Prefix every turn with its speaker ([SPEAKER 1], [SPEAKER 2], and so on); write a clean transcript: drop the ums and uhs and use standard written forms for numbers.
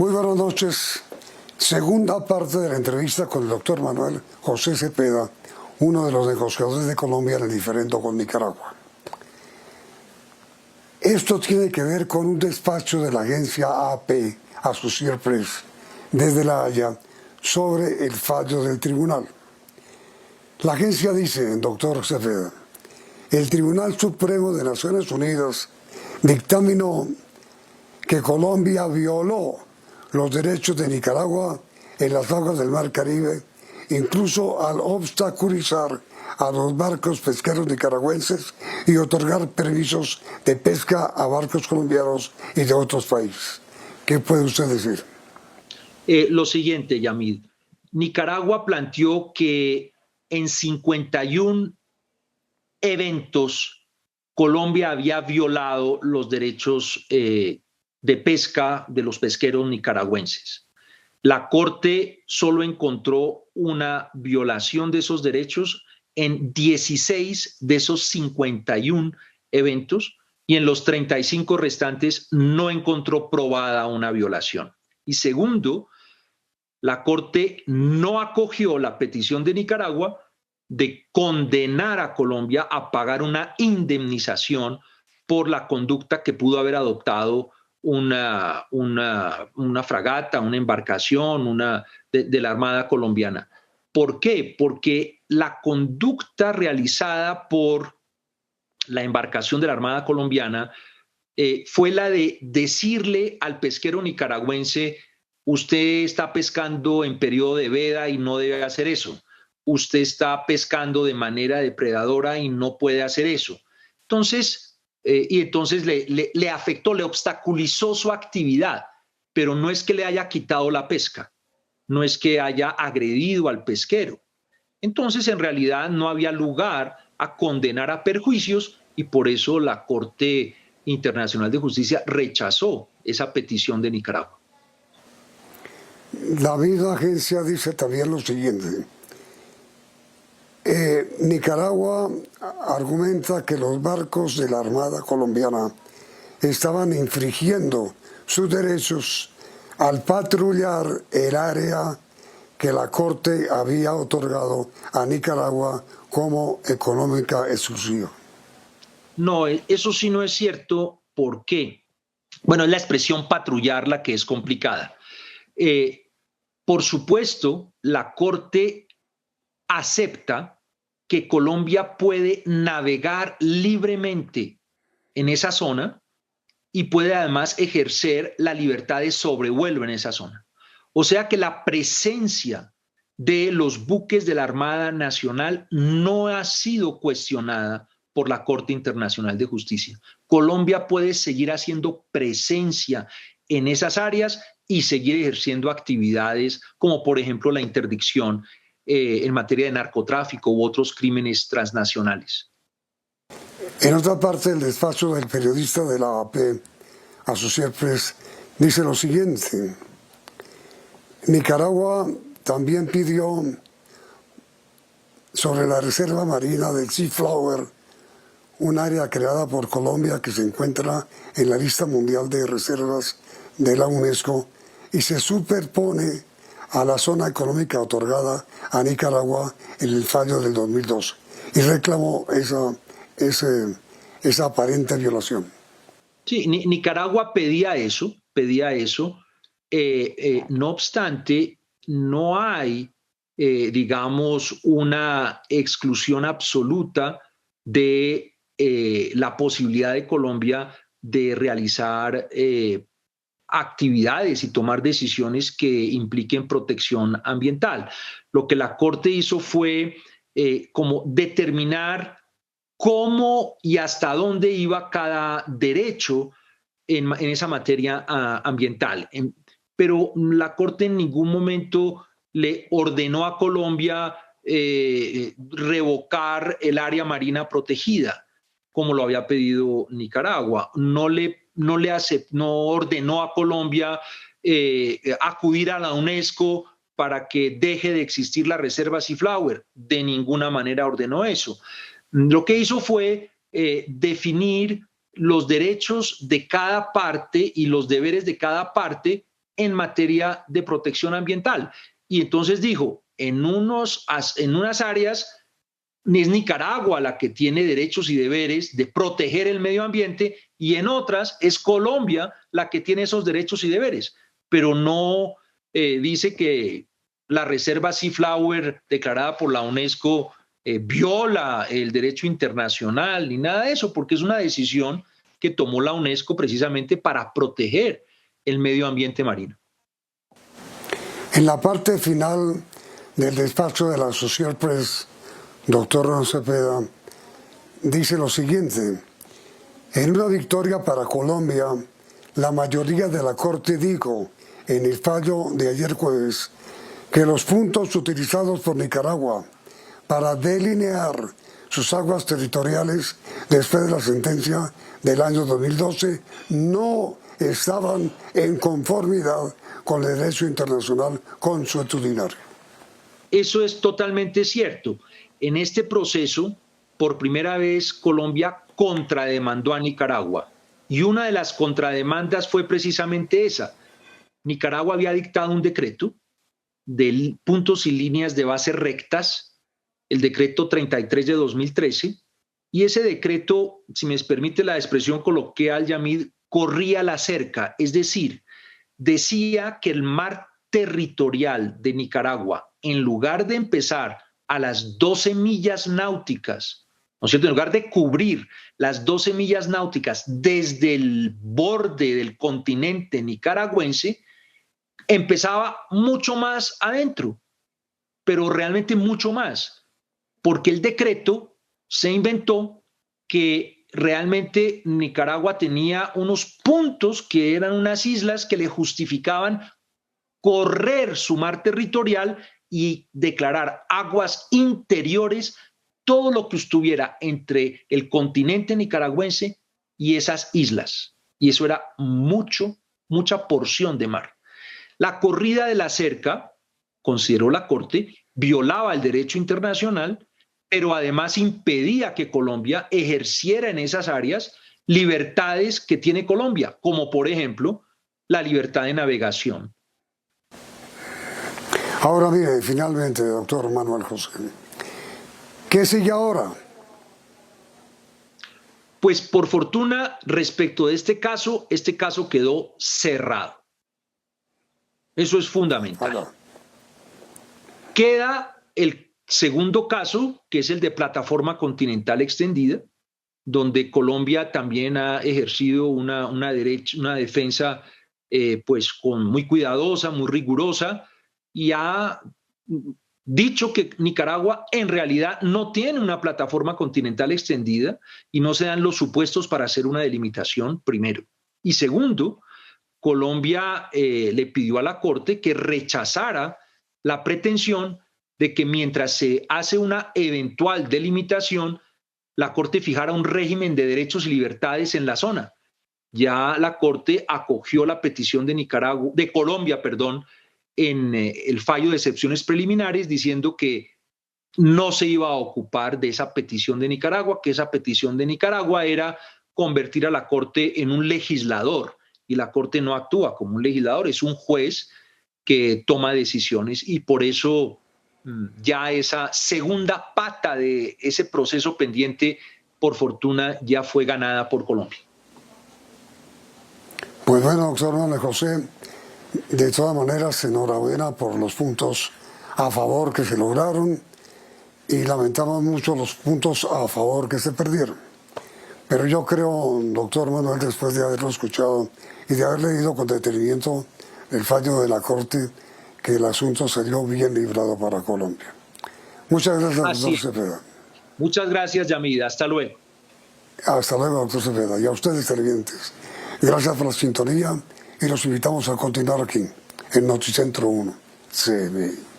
[SPEAKER 1] Muy buenas noches. Segunda parte de la entrevista con el doctor Manuel José Cepeda, uno de los negociadores de Colombia en el diferendo con Nicaragua. Esto tiene que ver con un despacho de la agencia AP, Associated Press, desde La Haya, sobre el fallo del tribunal. La agencia dice, doctor Cepeda, el Tribunal Supremo de Naciones Unidas dictaminó que Colombia violó los derechos de Nicaragua en las aguas del Mar Caribe, incluso al obstaculizar a los barcos pesqueros nicaragüenses y otorgar permisos de pesca a barcos colombianos y de otros países. ¿Qué puede usted decir?
[SPEAKER 2] Lo siguiente, Yamid. Nicaragua planteó que en 51 eventos Colombia había violado los derechos de pesca de los pesqueros nicaragüenses. La Corte solo encontró una violación de esos derechos en 16 de esos 51 eventos y en los 35 restantes no encontró probada una violación. Y segundo, la Corte no acogió la petición de Nicaragua de condenar a Colombia a pagar una indemnización por la conducta que pudo haber adoptado una fragata, una embarcación de la Armada colombiana. ¿Por qué? Porque la conducta realizada por la embarcación de la Armada colombiana fue la de decirle al pesquero nicaragüense: usted está pescando en periodo de veda y no debe hacer eso. Usted está pescando de manera depredadora y no puede hacer eso. Entonces, le afectó, le obstaculizó su actividad, pero no es que le haya quitado la pesca, no es que haya agredido al pesquero. Entonces, en realidad, no había lugar a condenar a perjuicios y por eso la Corte Internacional de Justicia rechazó esa petición de Nicaragua.
[SPEAKER 1] La misma agencia dice también lo siguiente. Nicaragua argumenta que los barcos de la Armada colombiana estaban infringiendo sus derechos al patrullar el área que la Corte había otorgado a Nicaragua como económica exclusiva.
[SPEAKER 2] No, eso sí no es cierto. ¿Por qué? Bueno, es la expresión patrullar la que es complicada. Por supuesto, la Corte acepta que Colombia puede navegar libremente en esa zona y puede además ejercer la libertad de sobrevuelo en esa zona. O sea que la presencia de los buques de la Armada Nacional no ha sido cuestionada por la Corte Internacional de Justicia. Colombia puede seguir haciendo presencia en esas áreas y seguir ejerciendo actividades como, por ejemplo, la interdicción en materia de narcotráfico u otros crímenes transnacionales.
[SPEAKER 1] En otra parte, el despacho del periodista de la AP, Associated Press, dice lo siguiente. Nicaragua también pidió sobre la reserva marina del Sea Flower, un área creada por Colombia que se encuentra en la lista mundial de reservas de la UNESCO y se superpone a la zona económica otorgada a Nicaragua en el fallo del 2012 y reclamó esa aparente violación.
[SPEAKER 2] Sí, Nicaragua pedía eso. No obstante, no hay, digamos, una exclusión absoluta de la posibilidad de Colombia de realizar actividades y tomar decisiones que impliquen protección ambiental. Lo que la Corte hizo fue como determinar cómo y hasta dónde iba cada derecho en esa materia ambiental. Pero la Corte en ningún momento le ordenó a Colombia revocar el área marina protegida, como lo había pedido Nicaragua. No ordenó a Colombia acudir a la UNESCO para que deje de existir la reserva Sea Flower. De ninguna manera ordenó eso. Lo que hizo fue definir los derechos de cada parte y los deberes de cada parte en materia de protección ambiental. Y entonces dijo, en unas áreas es Nicaragua la que tiene derechos y deberes de proteger el medio ambiente y en otras es Colombia la que tiene esos derechos y deberes, pero no dice que la reserva Seaflower declarada por la UNESCO viola el derecho internacional ni nada de eso, porque es una decisión que tomó la UNESCO precisamente para proteger el medio ambiente marino.
[SPEAKER 1] En la parte final del despacho de la Associated Press, doctor Cepeda, dice lo siguiente: en una victoria para Colombia, la mayoría de la Corte dijo en el fallo de ayer jueves que los puntos utilizados por Nicaragua para delinear sus aguas territoriales después de la sentencia del año 2012 no estaban en conformidad con el derecho internacional consuetudinario.
[SPEAKER 2] Eso es totalmente cierto. En este proceso, por primera vez, Colombia contrademandó a Nicaragua. Y una de las contrademandas fue precisamente esa. Nicaragua había dictado un decreto de puntos y líneas de base rectas, el decreto 33 de 2013, y ese decreto, si me permite la expresión coloquial, Yamid, corría la cerca, es decir, decía que el mar territorial de Nicaragua, en lugar de empezar a las 12 millas náuticas, ¿no es cierto?, en lugar de cubrir las 12 millas náuticas desde el borde del continente nicaragüense, empezaba mucho más adentro, pero realmente mucho más, porque el decreto se inventó que realmente Nicaragua tenía unos puntos que eran unas islas que le justificaban correr su mar territorial y declarar aguas interiores, todo lo que estuviera entre el continente nicaragüense y esas islas. Y eso era mucha porción de mar. La corrida de la cerca, consideró la Corte, violaba el derecho internacional, pero además impedía que Colombia ejerciera en esas áreas libertades que tiene Colombia, como por ejemplo la libertad de navegación.
[SPEAKER 1] Ahora mire, finalmente, doctor Manuel José, ¿qué sigue ahora?
[SPEAKER 2] Pues por fortuna, respecto de este caso quedó cerrado. Eso es fundamental. Queda el segundo caso, que es el de plataforma continental extendida, donde Colombia también ha ejercido una defensa pues muy cuidadosa, muy rigurosa, y ha dicho que Nicaragua en realidad no tiene una plataforma continental extendida y no se dan los supuestos para hacer una delimitación, primero. Y segundo, Colombia le pidió a la Corte que rechazara la pretensión de que mientras se hace una eventual delimitación, la Corte fijara un régimen de derechos y libertades en la zona. Ya la Corte acogió la petición de Colombia, en el fallo de excepciones preliminares, diciendo que no se iba a ocupar de esa petición de Nicaragua, que esa petición de Nicaragua era convertir a la Corte en un legislador, y la Corte no actúa como un legislador, es un juez que toma decisiones, y por eso ya esa segunda pata de ese proceso pendiente, por fortuna, ya fue ganada por Colombia.
[SPEAKER 1] Pues bueno, doctor Manuel José, de todas maneras, enhorabuena por los puntos a favor que se lograron y lamentamos mucho los puntos a favor que se perdieron. Pero yo creo, doctor Manuel, después de haberlo escuchado y de haber leído con detenimiento el fallo de la Corte, que el asunto salió bien librado para Colombia. Muchas gracias, doctor Cepeda.
[SPEAKER 2] Muchas gracias, Yamida. Hasta luego.
[SPEAKER 1] Hasta luego, doctor Cepeda. Y a ustedes, televidentes, gracias por la sintonía y los invitamos a continuar aquí, en Noticentro 1, CB.